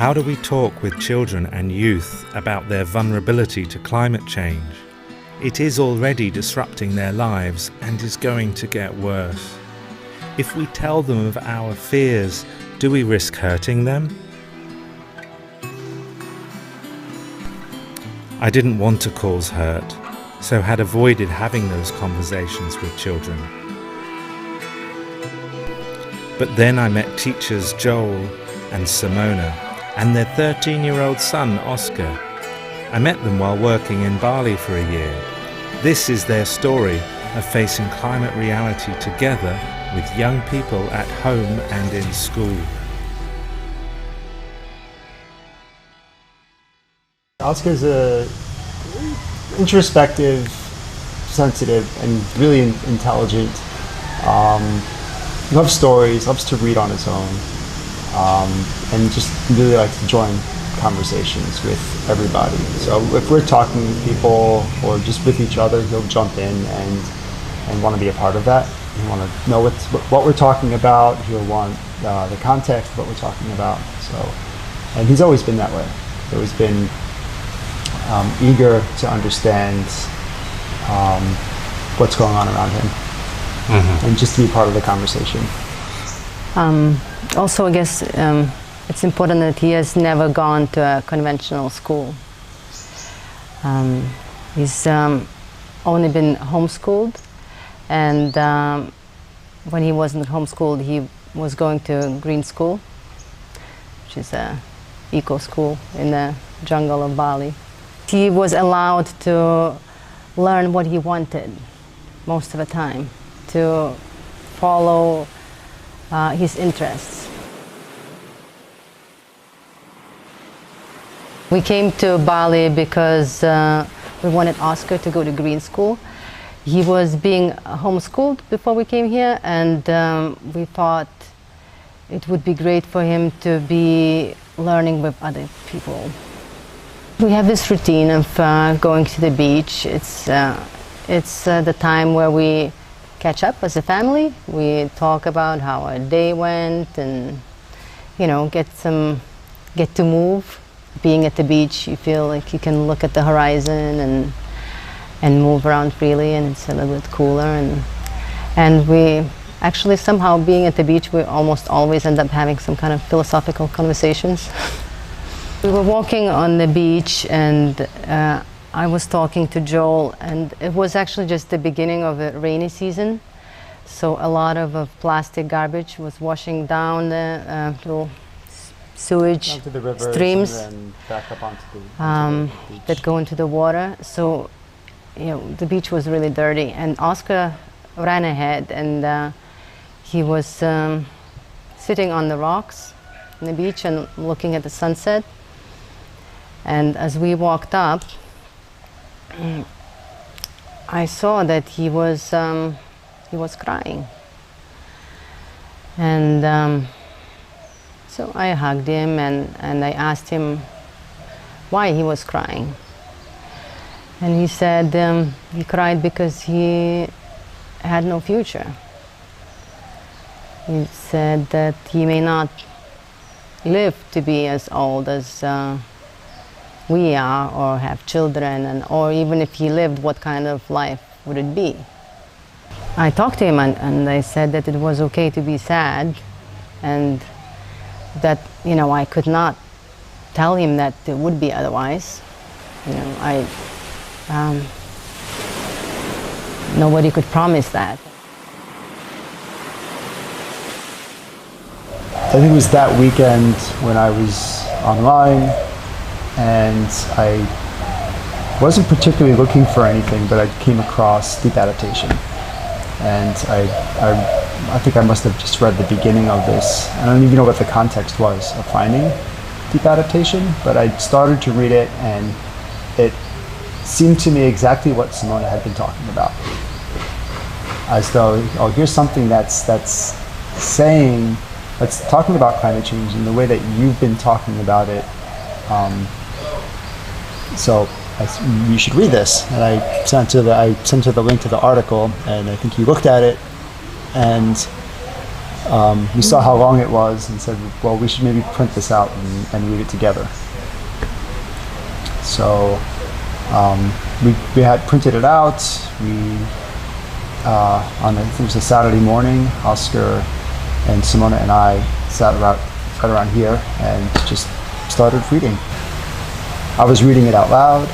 How do we talk with children and youth about their vulnerability to climate change? It is already disrupting their lives and is going to get worse. If we tell them of our fears, do we risk hurting them? I didn't want to cause hurt, so had avoided having those conversations with children. But then I met teachers Joel and Simona and their 13-year-old son Oskar. I met them while working in Bali for a year. This is their story of facing climate reality together with young people at home and in school. Oscar's a introspective, sensitive, and really intelligent. Loves stories, loves to read on his own, and just really likes to join conversations with everybody. So if we're talking to people or just with each other, he'll jump in and want to be a part of that. He'll want to know what we're talking about. He'll want the context of what we're talking about. So, and he's always been that way. He's always been eager to understand what's going on around him, and just to be part of the conversation. Also, I guess it's important that he has never gone to a conventional school. He's only been homeschooled, and when he wasn't homeschooled, he was going to Green School, which is a eco school in the jungle of Bali. He was allowed to learn what he wanted most of the time, to follow his interests. We came to Bali because we wanted Oskar to go to Green School. He was being homeschooled before we came here, and we thought it would be great for him to be learning with other people. We have this routine of going to the beach. It's the time where we catch up as a family. We talk about how our day went, and get to move. Being at the beach, you feel like you can look at the horizon and move around freely, and it's a little bit cooler. And we actually somehow, being at the beach, we almost always end up having some kind of philosophical conversations. We were walking on the beach, and I was talking to Joel, and it was actually just the beginning of the rainy season. So a lot of plastic garbage was washing down the little sewage Onto the rivers streams and then back up onto the beach. that go into the water. So the beach was really dirty, and Oskar ran ahead, and he was sitting on the rocks on the beach and looking at the sunset. And as we walked up, I saw that he was crying, and so I hugged him, and I asked him why he was crying. And he said he cried because he had no future. He said that he may not live to be as old as we are, or have children, or even if he lived, what kind of life would it be? I talked to him, and I said that it was okay to be sad, and that I could not tell him that it would be otherwise. Nobody could promise that. I think it was that weekend when I was online, and I wasn't particularly looking for anything, but I came across Deep Adaptation. And I think I must have just read the beginning of this. I don't even know what the context was of finding Deep Adaptation, but I started to read it, and it seemed to me exactly what Simona had been talking about. As though, here's something that's talking about climate change in the way that you've been talking about it. So you should read this. And I sent her the link to the article, and I think you looked at it, and We saw how long it was and said, well, we should maybe print this out and read it together. So we had printed it out. I think it was a Saturday morning, Oskar and Simona and I sat right around here and just started reading. I was reading it out loud.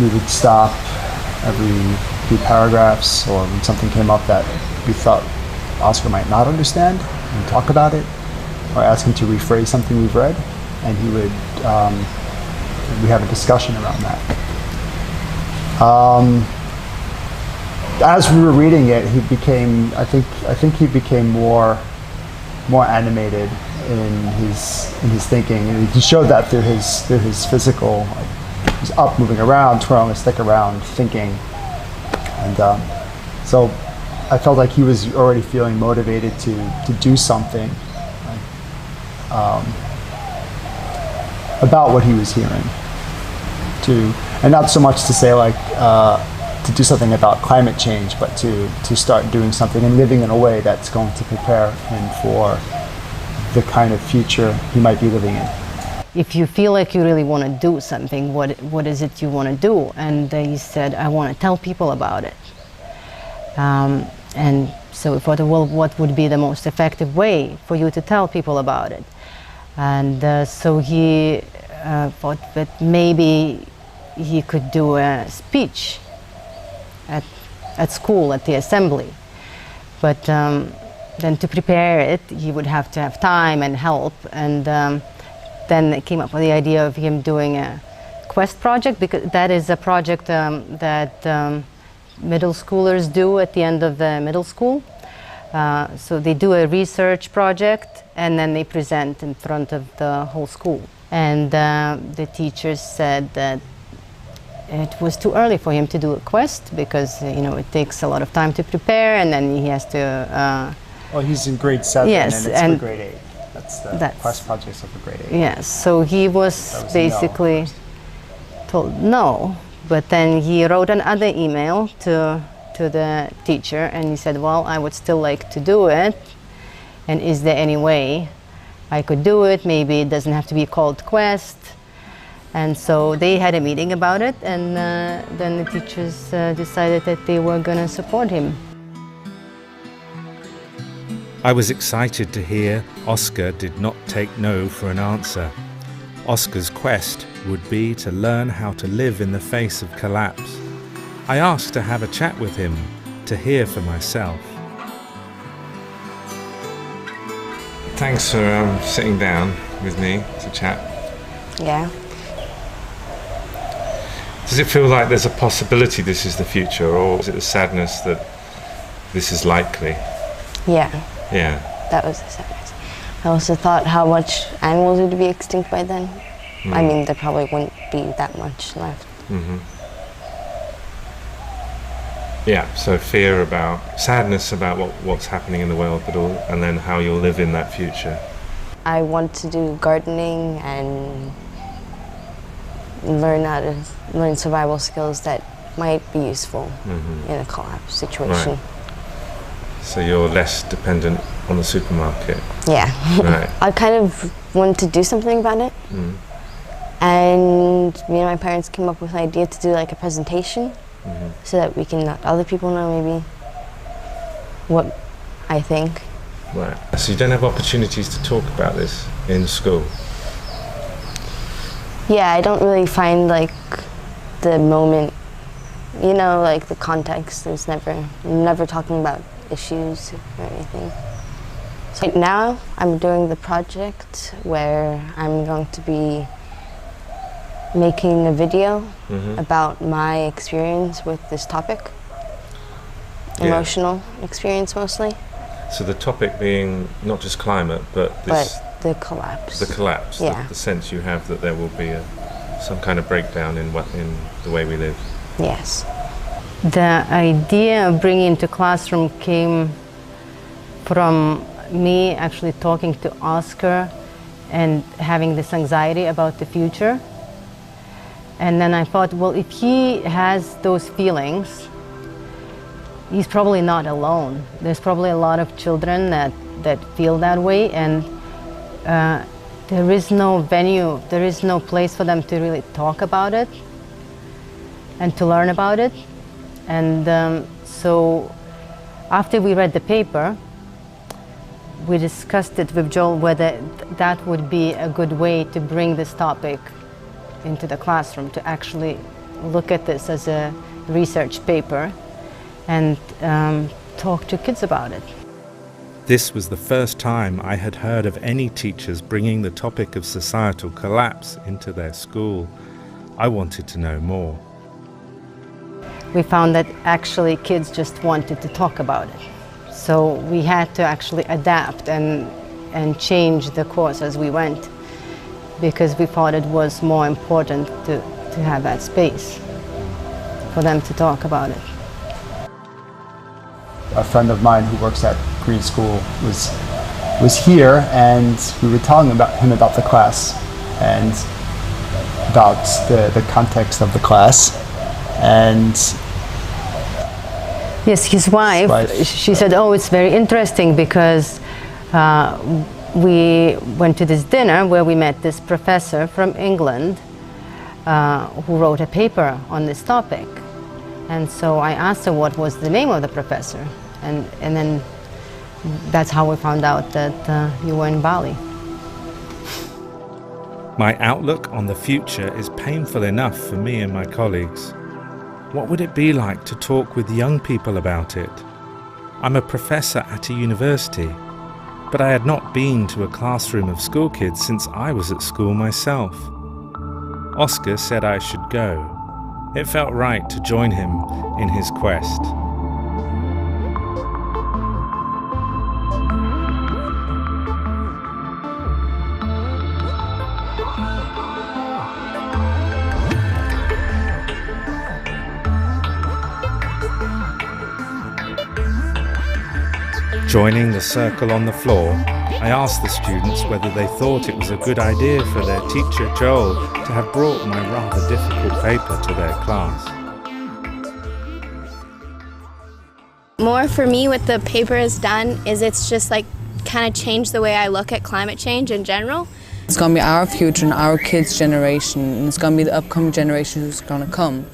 We would stop every few paragraphs, or when something came up that we thought Oskar might not understand, and talk about it, or ask him to rephrase something we've read, and he would, we have a discussion around that. As we were reading it, he became, I think he became more animated in his thinking, and he showed that through his physical. Like, he was up, moving around, twirling his stick around, thinking, and so I felt like he was already feeling motivated to do something about what he was hearing, and not so much to say like to do something about climate change, but to start doing something and living in a way that's going to prepare him for the kind of future he might be living in. If you feel like you really want to do something, what is it you want to do? And he said, I want to tell people about it. And so we thought, well, what would be the most effective way for you to tell people about it? And so he thought that maybe he could do a speech at school, at the assembly. But then to prepare it, he would have to have time and help. And then they came up with the idea of him doing a quest project, because that is a project that middle schoolers do at the end of the middle school. So they do a research project and then they present in front of the whole school. And the teachers said that it was too early for him to do a quest, because it takes a lot of time to prepare, and then he has to. Well, he's in grade 7, yes, and it's for grade 8. That's quest projects are for grade 8. Yes, so he was basically told no, but then he wrote another email to the teacher, and he said, well, I would still like to do it, and is there any way I could do it? Maybe it doesn't have to be called quest. And so they had a meeting about it, and then the teachers decided that they were going to support him. I was excited to hear Oskar did not take no for an answer. Oskar's quest would be to learn how to live in the face of collapse. I asked to have a chat with him, to hear for myself. Thanks for sitting down with me to chat. Yeah. Does it feel like there's a possibility this is the future, or is it the sadness that this is likely? Yeah. Yeah. That was the sadness. I also thought how much animals would be extinct by then. I mean, there probably wouldn't be that much left. Mm-hmm. Yeah, so fear about, sadness about what's happening in the world, and then how you'll live in that future. I want to do gardening and learn survival skills that might be useful in a collapse situation. Right. So you're less dependent on the supermarket. Yeah. Right. I kind of wanted to do something about it. And me and my parents came up with an idea to do like a presentation so that we can let other people know maybe what I think. Right. So you don't have opportunities to talk about this in school? Yeah, I don't really find like the moment, like the context. There's never talking about issues or anything. So right now I'm doing the project where I'm going to be making a video about my experience with this topic. Emotional experience mostly. So the topic being not just climate, but the collapse. The collapse, yeah. the sense you have that there will be some kind of breakdown in the way we live. Yes. The idea of bringing into classroom came from me actually talking to Oskar and having this anxiety about the future. And then I thought, well, if he has those feelings, he's probably not alone. There's probably a lot of children that feel that way, and there is no venue, there is no place for them to really talk about it and to learn about it. And so after we read the paper, we discussed it with Joel whether that would be a good way to bring this topic into the classroom, to actually look at this as a research paper and talk to kids about it. This was the first time I had heard of any teachers bringing the topic of societal collapse into their school. I wanted to know more. We found that actually kids just wanted to talk about it. So we had to actually adapt and change the course as we went, because we thought it was more important to have that space for them to talk about it. A friend of mine who works at Green School was here, and we were telling him about the class and about the context of the class. And yes, his wife, she said, oh, it's very interesting because we went to this dinner where we met this professor from England who wrote a paper on this topic. And so I asked her what was the name of the professor, and then that's how we found out that you were in Bali. My outlook on the future is painful enough for me and my colleagues. What would it be like to talk with young people about it? I'm a professor at a university, but I had not been to a classroom of school kids since I was at school myself. Oskar said I should go. It felt right to join him in his quest. Joining the circle on the floor, I asked the students whether they thought it was a good idea for their teacher Joel to have brought my rather difficult paper to their class. More for me, what the paper has done is it's just like kind of changed the way I look at climate change in general. It's going to be our future and our kids' generation, and it's going to be the upcoming generation who's going to come.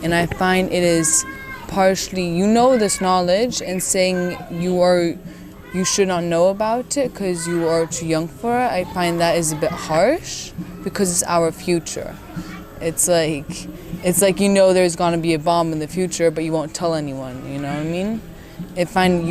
And I find it is partially, you know, this knowledge, and saying you should not know about it because you are too young for it, I find that is a bit harsh because it's our future. It's like you know there's going to be a bomb in the future, but you won't tell anyone, you know what I mean? I find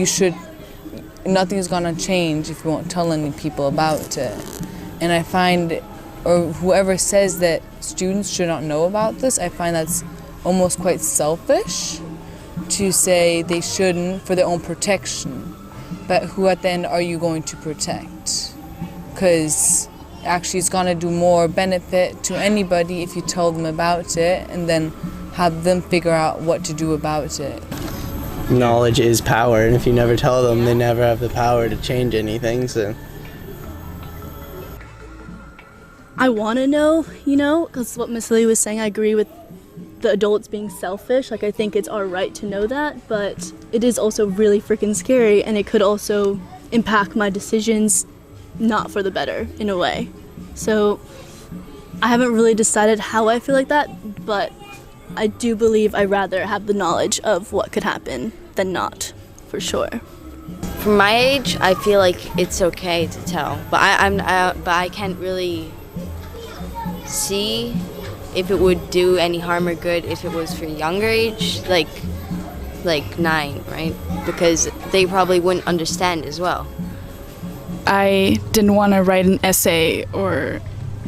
nothing's going to change if you won't tell any people about it. And I find, or whoever says that students should not know about this, I find that's almost quite selfish to say they shouldn't for their own protection. But who at the end are you going to protect? Because actually it's going to do more benefit to anybody if you tell them about it and then have them figure out what to do about it. Knowledge is power, and if you never tell them, they never have the power to change anything. So I want to know, you know, because what Miss Lee was saying, I agree with the adults being selfish. Like, I think it's our right to know that, but it is also really freaking scary, and it could also impact my decisions not for the better in a way. So I haven't really decided how I feel like that, but I do believe I'd rather have the knowledge of what could happen than not, for sure. For my age, I feel like it's okay to tell, but I can't really see if it would do any harm or good if it was for younger age, like 9, right? Because they probably wouldn't understand as well. I didn't want to write an essay or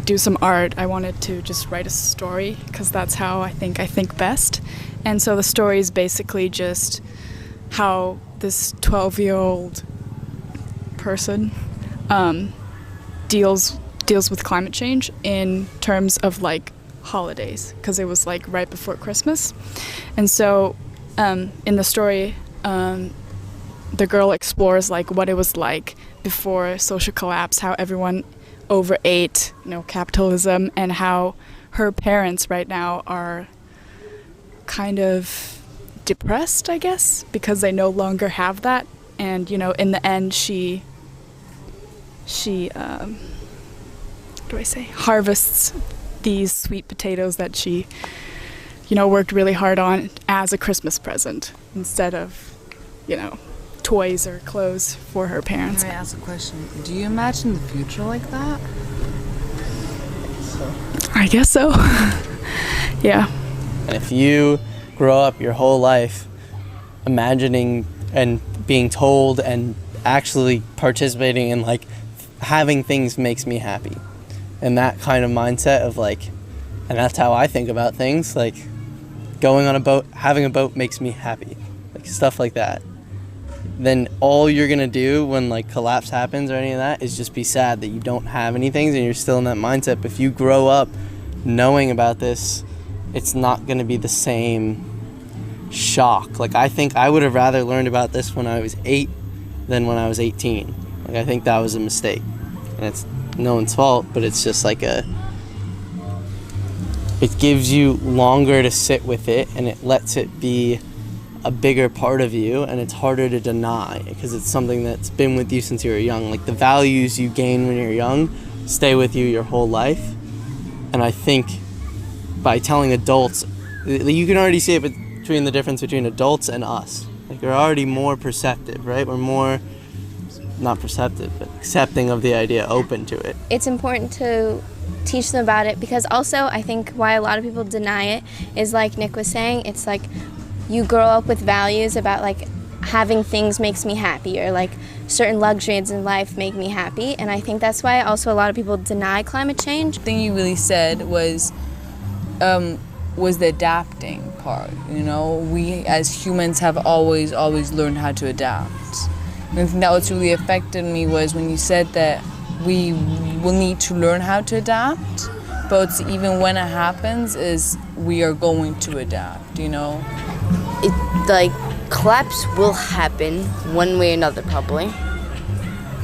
do some art. I wanted to just write a story because that's how I think best. And so the story is basically just how this 12-year-old person deals with climate change in terms of like holidays, because it was like right before Christmas. And so in the story, the girl explores like what it was like before social collapse, how everyone overate, capitalism, and how her parents right now are kind of depressed, I guess, because they no longer have that. And, you know, in the end, she harvests these sweet potatoes that she, you know, worked really hard on as a Christmas present instead of, you know, toys or clothes for her parents. Can I ask a question? Do you imagine the future like that? I guess so. Yeah. And if you grow up your whole life imagining and being told and actually participating in like having things makes me happy, and that kind of mindset of like, and that's how I think about things, like going on a boat, having a boat makes me happy, like stuff like that, then all you're gonna do when like collapse happens or any of that is just be sad that you don't have any things and you're still in that mindset. But if you grow up knowing about this, it's not gonna be the same shock. Like I think I would have rather learned about this when I was 8 than when I was 18. Like I think that was a mistake, and it's no one's fault, but it's just like it gives you longer to sit with it, and it lets it be a bigger part of you, and it's harder to deny because it's something that's been with you since you were young. Like the values you gain when you're young stay with you your whole life. And I think by telling adults, you can already see it between the difference between adults and us. Like we're already more perceptive, right? We're more, not perceptive, but accepting of the idea, open to it. It's important to teach them about it, because also I think why a lot of people deny it is, like Nick was saying, it's like you grow up with values about like having things makes me happy, or like certain luxuries in life make me happy, and I think that's why also a lot of people deny climate change. The thing you really said was the adapting part. You know, we as humans have always learned how to adapt. And I think that what's really affected me was when you said that we will need to learn how to adapt, but even when it happens is we are going to adapt, you know? It, like, collapse will happen one way or another probably,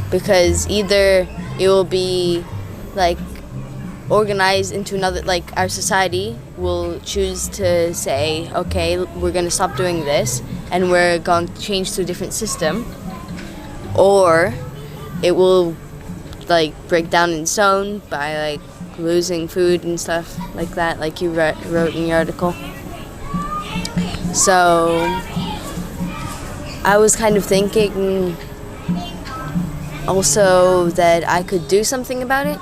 because either it will be like organized into another, like our society will choose to say, okay, we're going to stop doing this and we're going to change to a different system, or it will like break down in its own by like losing food and stuff like that, like you wrote in your article. So I was kind of thinking also that I could do something about it.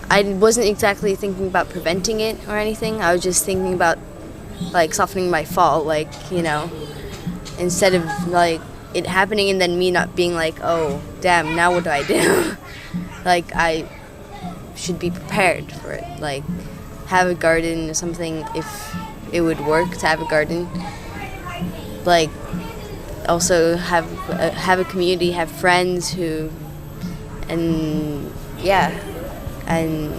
I wasn't exactly thinking about preventing it or anything. I was just thinking about like softening my fall, like, you know, instead of like it happening and then me not being like, oh damn, now what do I do? Like I should be prepared for it, like have a garden or something if it would work to have a garden. Like also have a community, have friends who, and yeah, and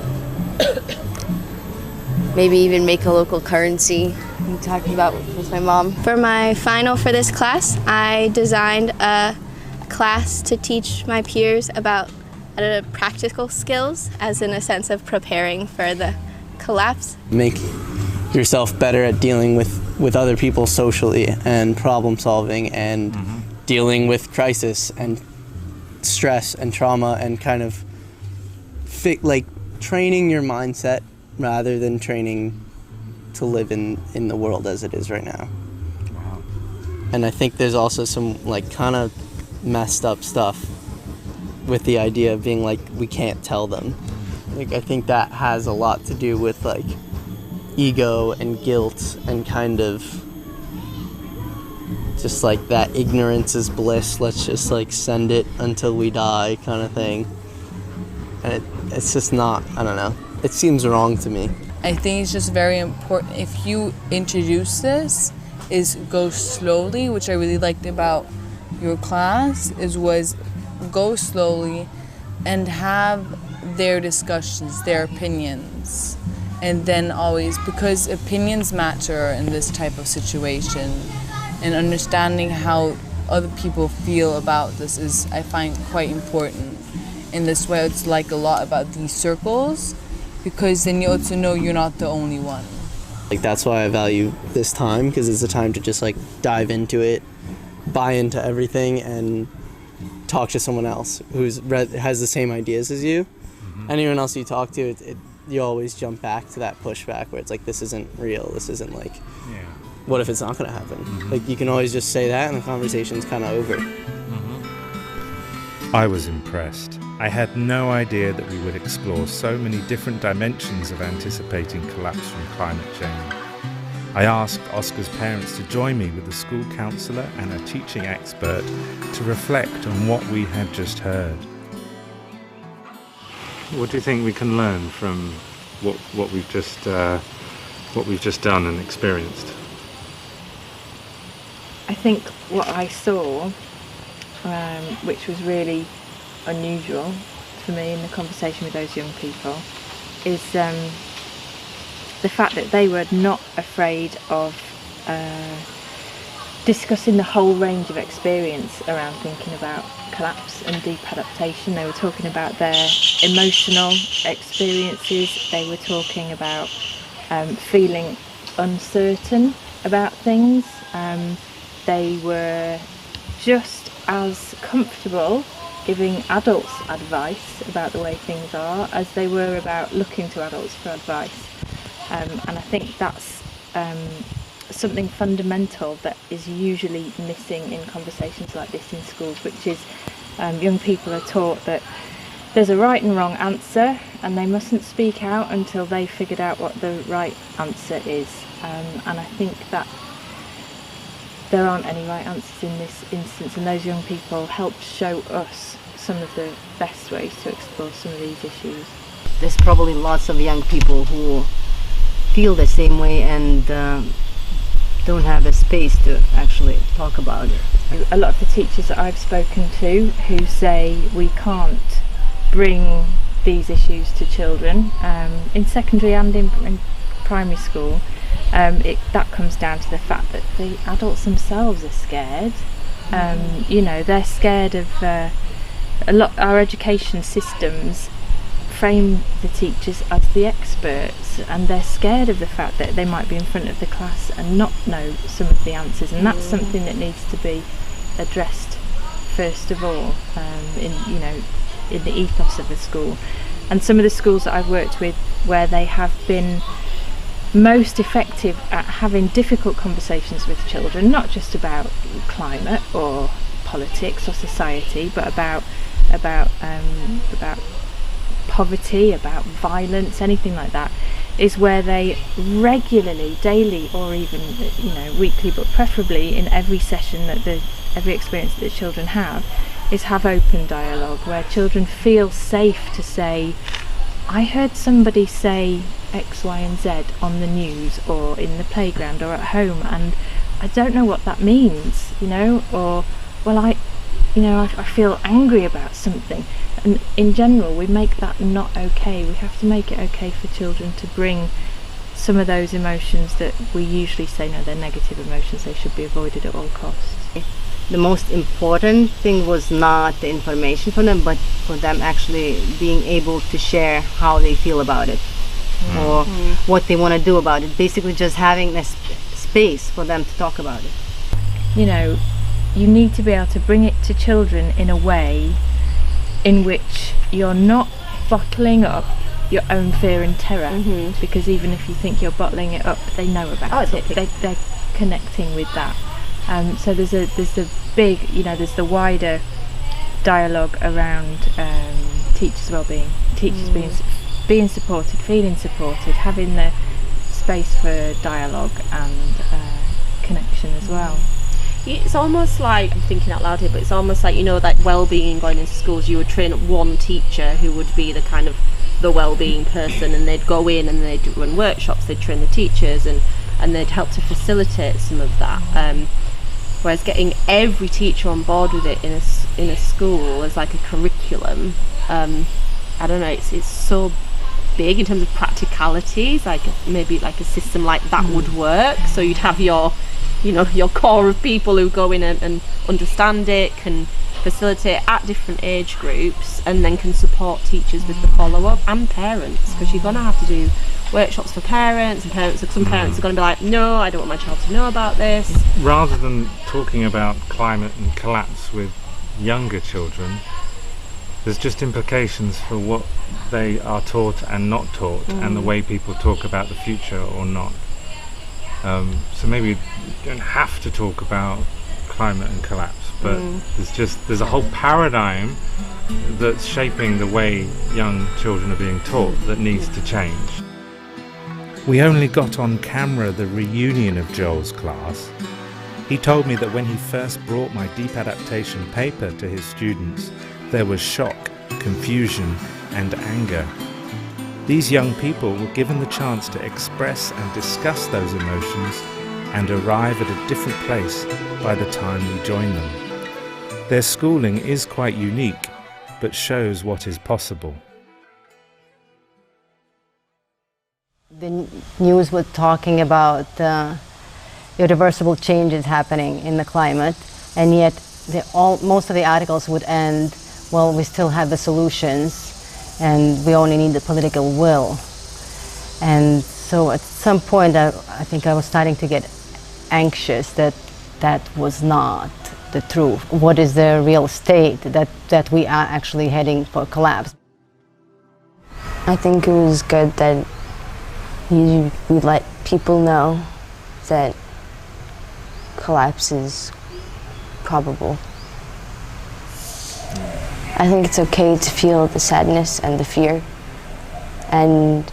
maybe even make a local currency. I'm talking about with my mom. For my final for this class, I designed a class to teach my peers about practical skills, as in a sense of preparing for the collapse. Make yourself better at dealing with other people socially and problem solving and dealing with crisis and stress and trauma, and kind of like training your mindset rather than training to live in the world as it is right now. Wow. And I think there's also some like kind of messed up stuff with the idea of being like, we can't tell them. Like I think that has a lot to do with like ego and guilt and kind of just like that ignorance is bliss, let's just like send it until we die kind of thing. And it's just not, I don't know, it seems wrong to me. I think it's just very important, if you introduce this, is go slowly, which I really liked about your class, was go slowly and have their discussions, their opinions. And then always, because opinions matter in this type of situation, and understanding how other people feel about this is, I find, quite important. In this way, it's like a lot about these circles, because then you also know you're not the only one. Like, that's why I value this time, because it's a time to just like dive into it, buy into everything, and talk to someone else who's has the same ideas as you. Anyone else you talk to, you always jump back to that pushback where it's like, this isn't real, this isn't like, what if it's not going to happen? Like, you can always just say that and the conversation's kind of over. I was impressed. I had no idea that we would explore so many different dimensions of anticipating collapse from climate change. I asked Oskar's parents to join me with a school counsellor and a teaching expert to reflect on what we had just heard. What do you think we can learn from what we've just done and experienced? I think what I saw, which was really unusual for me in the conversation with those young people, is the fact that they were not afraid of discussing the whole range of experience around thinking about collapse and deep adaptation. They were talking about their emotional experiences. They were talking about feeling uncertain about things. They were just as comfortable giving adults advice about the way things are as they were about looking to adults for advice. And I think that's something fundamental that is usually missing in conversations like this in schools, which is young people are taught that there's a right and wrong answer and they mustn't speak out until they've figured out what the right answer is. And I think that there aren't any right answers in this instance, and those young people helped show us some of the best ways to explore some of these issues. There's probably lots of young people who feel the same way and don't have a space to actually talk about it. A lot of the teachers that I've spoken to who say we can't bring these issues to children in secondary and in primary school, that comes down to the fact that the adults themselves are scared. They're scared of our education systems frame the teachers as the experts, and they're scared of the fact that they might be in front of the class and not know some of the answers, and that's something that needs to be addressed first of all in the ethos of the school. And some of the schools that I've worked with where they have been most effective at having difficult conversations with children, not just about climate or politics or society, but about poverty, about violence, anything like that, is where they regularly, daily, or even weekly, but preferably in every session every experience that the children have open dialogue, where children feel safe to say, I heard somebody say X, Y and Z on the news or in the playground or at home, and I don't know what that means, or I feel angry about something. And in general, we make that not okay. We have to make it okay for children to bring some of those emotions that we usually say, no, they're negative emotions, they should be avoided at all costs. The most important thing was not the information for them, but for them actually being able to share how they feel about it or what they want to do about it. Basically just having a space for them to talk about it. You need to be able to bring it to children in a way in which you're not bottling up your own fear and terror, because even if you think you're bottling it up, they know about it. They're connecting with that. So there's a big, there's the wider dialogue around teachers' well-being, teachers being supported, feeling supported, having the space for dialogue and connection as well. It's almost like, I'm thinking out loud here, but it's almost like, like well-being going into schools, you would train one teacher who would be the kind of the well-being person, and they'd go in and they'd run workshops, they'd train the teachers, and they'd help to facilitate some of that. Whereas getting every teacher on board with it in a school as like a curriculum, I don't know, it's so big in terms of practicalities. Like maybe like a system like that would work. So you'd have your core of people who go in and understand it, can facilitate at different age groups, and then can support teachers with the follow-up and parents, because you're going to have to do workshops for parents, and some parents are going to be like, no, I don't want my child to know about this. Rather than talking about climate and collapse with younger children, there's just implications for what they are taught and not taught, and the way people talk about the future or not. So maybe you don't have to talk about climate and collapse, but there's a whole paradigm that's shaping the way young children are being taught that needs to change. We only got on camera the reunion of Joel's class. He told me that when he first brought my Deep Adaptation paper to his students, there was shock, confusion, and anger. These young people were given the chance to express and discuss those emotions and arrive at a different place by the time we join them. Their schooling is quite unique, but shows what is possible. The news was talking about irreversible changes happening in the climate, and yet most of the articles would end, well, we still have the solutions and we only need the political will. And so at some point I think I was starting to get anxious that that was not the truth. What is the real state that we are actually heading for collapse? I think it was good that we let people know that collapse is probable. I think it's okay to feel the sadness and the fear, and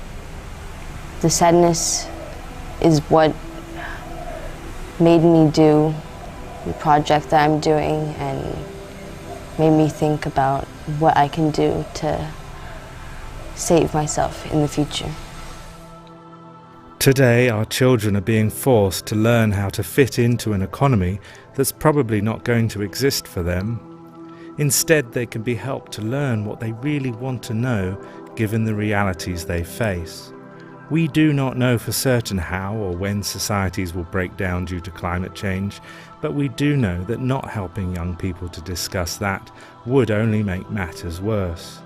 the sadness is what made me do the project that I'm doing and made me think about what I can do to save myself in the future. Today, our children are being forced to learn how to fit into an economy that's probably not going to exist for them. Instead, they can be helped to learn what they really want to know, given the realities they face. We do not know for certain how or when societies will break down due to climate change, but we do know that not helping young people to discuss that would only make matters worse.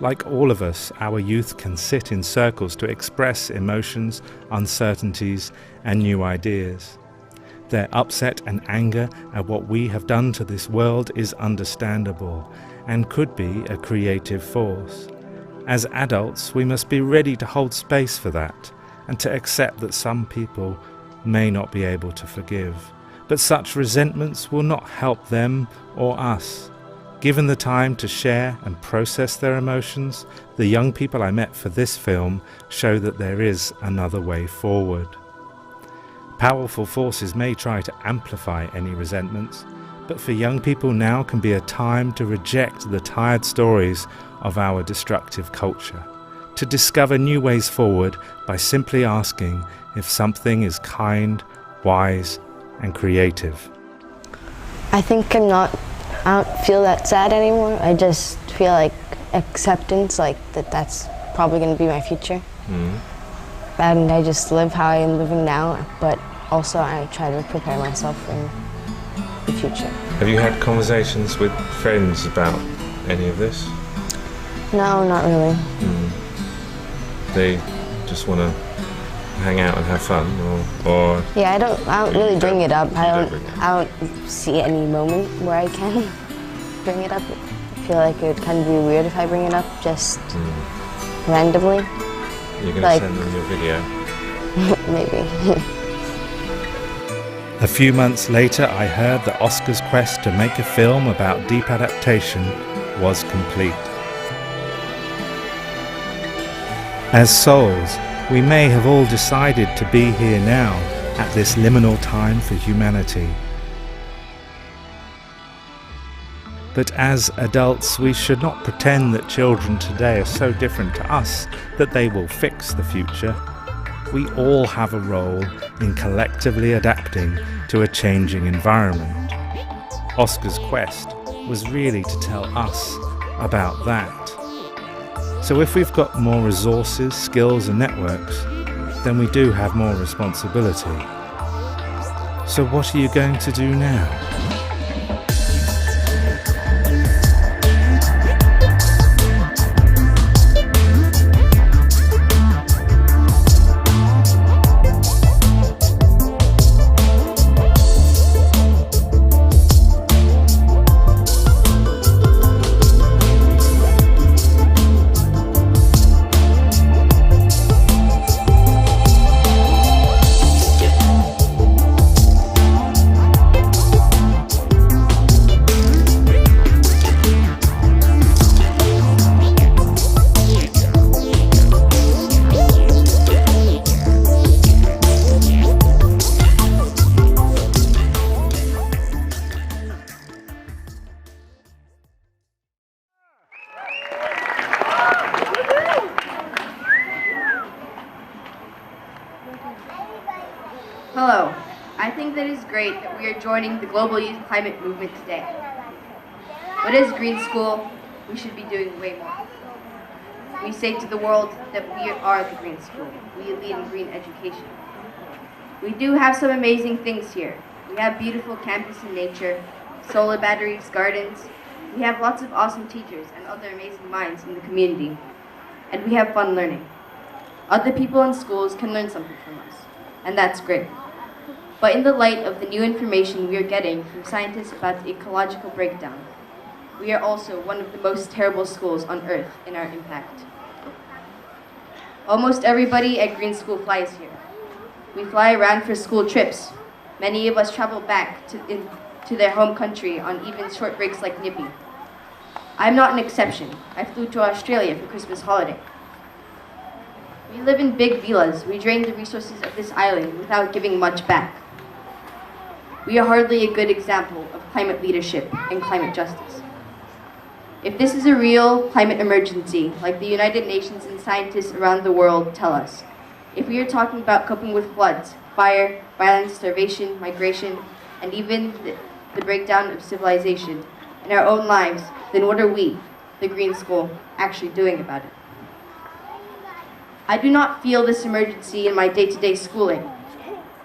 Like all of us, our youth can sit in circles to express emotions, uncertainties, and new ideas. Their upset and anger at what we have done to this world is understandable and could be a creative force. As adults, we must be ready to hold space for that and to accept that some people may not be able to forgive. But such resentments will not help them or us. Given the time to share and process their emotions, the young people I met for this film show that there is another way forward. Powerful forces may try to amplify any resentments, but for young people now can be a time to reject the tired stories of our destructive culture, to discover new ways forward by simply asking if something is kind, wise, and creative. I think I don't feel that sad anymore. I just feel like acceptance, like that's probably going to be my future. And I just live how I am living now, but also I try to prepare myself for the future. Have you had conversations with friends about any of this? No, not really. They just want to hang out and have fun, or Yeah, I don't really bring it up. I don't see any moment where I can bring it up. I feel like it would kind of be weird if I bring it up just randomly. You're going to send them your video? Maybe. A few months later, I heard that Oskar's quest to make a film about deep adaptation was complete. As souls, we may have all decided to be here now at this liminal time for humanity. But as adults, we should not pretend that children today are so different to us that they will fix the future. We all have a role in collectively adapting to a changing environment. Oskar's quest was really to tell us about that. So if we've got more resources, skills and networks, then we do have more responsibility. So what are you going to do now? Hello. I think that it's great that we are joining the global youth climate movement today. But as Green School, we should be doing way more. We say to the world that we are the Green School. We lead in green education. We do have some amazing things here. We have beautiful campus and nature, solar batteries, gardens. We have lots of awesome teachers and other amazing minds in the community. And we have fun learning. Other people in schools can learn something from us, and that's great. But in the light of the new information we are getting from scientists about the ecological breakdown, we are also one of the most terrible schools on Earth in our impact. Almost everybody at Green School flies here. We fly around for school trips. Many of us travel back to their home country on even short breaks like Nippy. I'm not an exception. I flew to Australia for Christmas holiday. We live in big villas. We drain the resources of this island without giving much back. We are hardly a good example of climate leadership and climate justice. If this is a real climate emergency, like the United Nations and scientists around the world tell us, if we are talking about coping with floods, fire, violence, starvation, migration, and even the breakdown of civilization in our own lives, then what are we, the Green School, actually doing about it? I do not feel this emergency in my day-to-day schooling.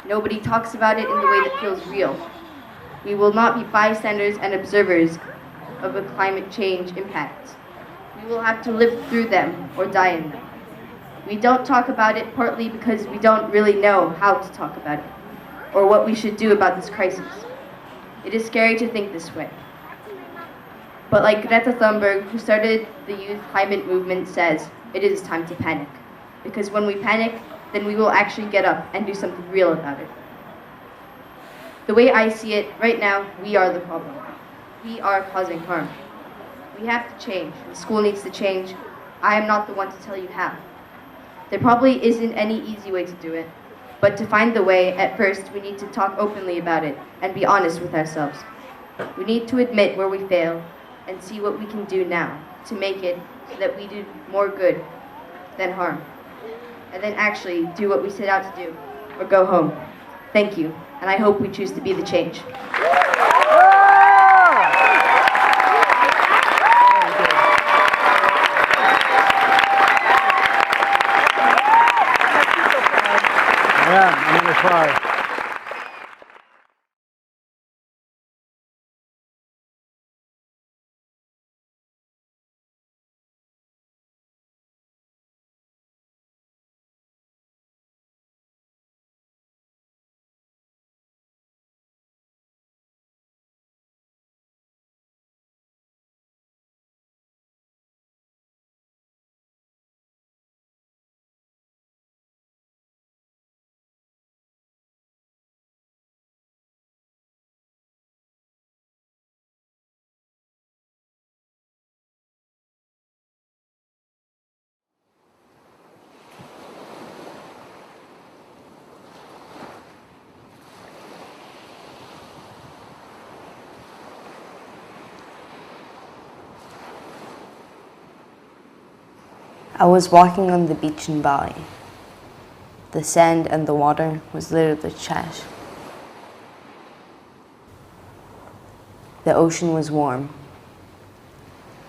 Nobody talks about it in the way that feels real. We will not be bystanders and observers of a climate change impact. We will have to live through them or die in them. We don't talk about it partly because we don't really know how to talk about it or what we should do about this crisis. It is scary to think this way. But like Greta Thunberg, who started the youth climate movement, says, it is time to panic. Because when we panic, then we will actually get up and do something real about it. The way I see it, right now, we are the problem. We are causing harm. We have to change. The school needs to change. I am not the one to tell you how. There probably isn't any easy way to do it, but to find the way, at first, we need to talk openly about it and be honest with ourselves. We need to admit where we fail and see what we can do now to make it so that we do more good than harm, and then actually do what we set out to do, or go home. Thank you, and I hope we choose to be the change. Yeah, I'm gonna cry. I was walking on the beach in Bali. The sand and the water was littered with trash. The ocean was warm.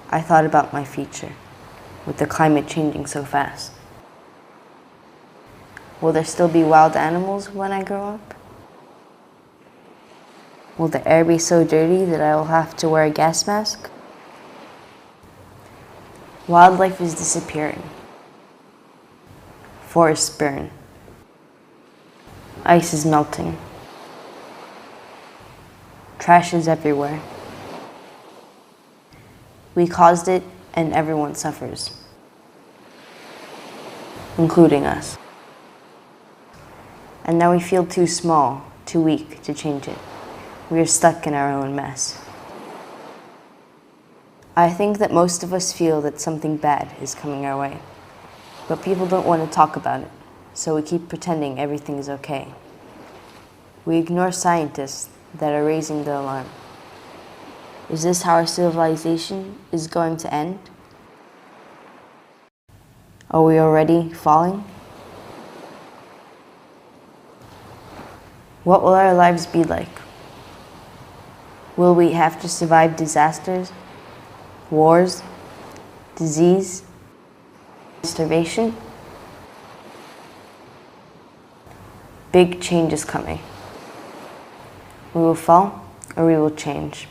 I thought about my future, with the climate changing so fast. Will there still be wild animals when I grow up? Will the air be so dirty that I will have to wear a gas mask? Wildlife is disappearing. Forests burn. Ice is melting. Trash is everywhere. We caused it, and everyone suffers, including us. And now we feel too small, too weak to change it. We are stuck in our own mess. I think that most of us feel that something bad is coming our way, but people don't want to talk about it, so we keep pretending everything is okay. We ignore scientists that are raising the alarm. Is this how our civilization is going to end? Are we already falling? What will our lives be like? Will we have to survive disasters, wars, disease, starvation? Big change is coming. We will fall or we will change.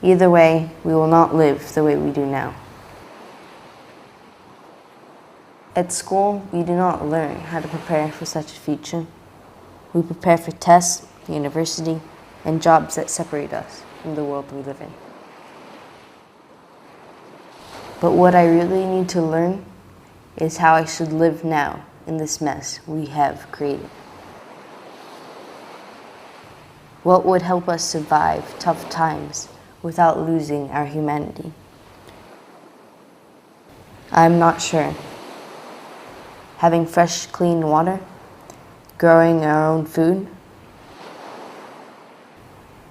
Either way, we will not live the way we do now. At school, we do not learn how to prepare for such a future. We prepare for tests, university, and jobs that separate us from the world we live in. But what I really need to learn is how I should live now in this mess we have created. What would help us survive tough times without losing our humanity? I'm not sure. Having fresh, clean water, growing our own food,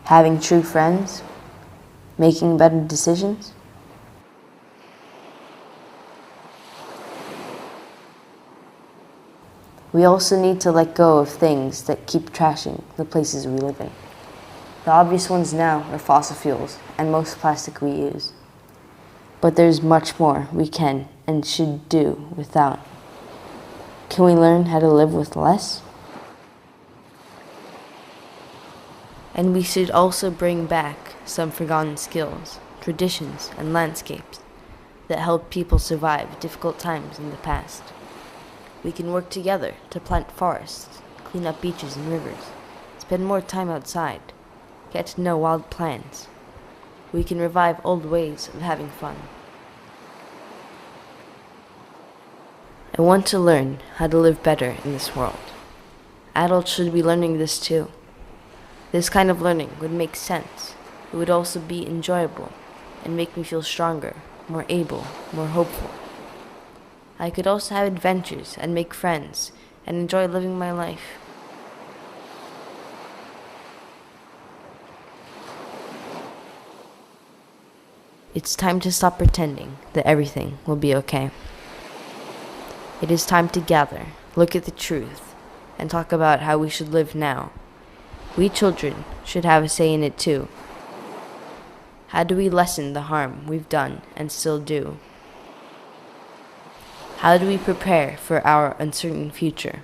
having true friends, making better decisions. We also need to let go of things that keep trashing the places we live in. The obvious ones now are fossil fuels and most plastic we use. But there's much more we can and should do without. Can we learn how to live with less? And we should also bring back some forgotten skills, traditions, and landscapes that helped people survive difficult times in the past. We can work together to plant forests, clean up beaches and rivers, spend more time outside, get to know wild plants. We can revive old ways of having fun. I want to learn how to live better in this world. Adults should be learning this too. This kind of learning would make sense. It would also be enjoyable and make me feel stronger, more able, more hopeful. I could also have adventures and make friends and enjoy living my life. It's time to stop pretending that everything will be okay. It is time to gather, look at the truth, and talk about how we should live now. We children should have a say in it too. How do we lessen the harm we've done and still do? How do we prepare for our uncertain future?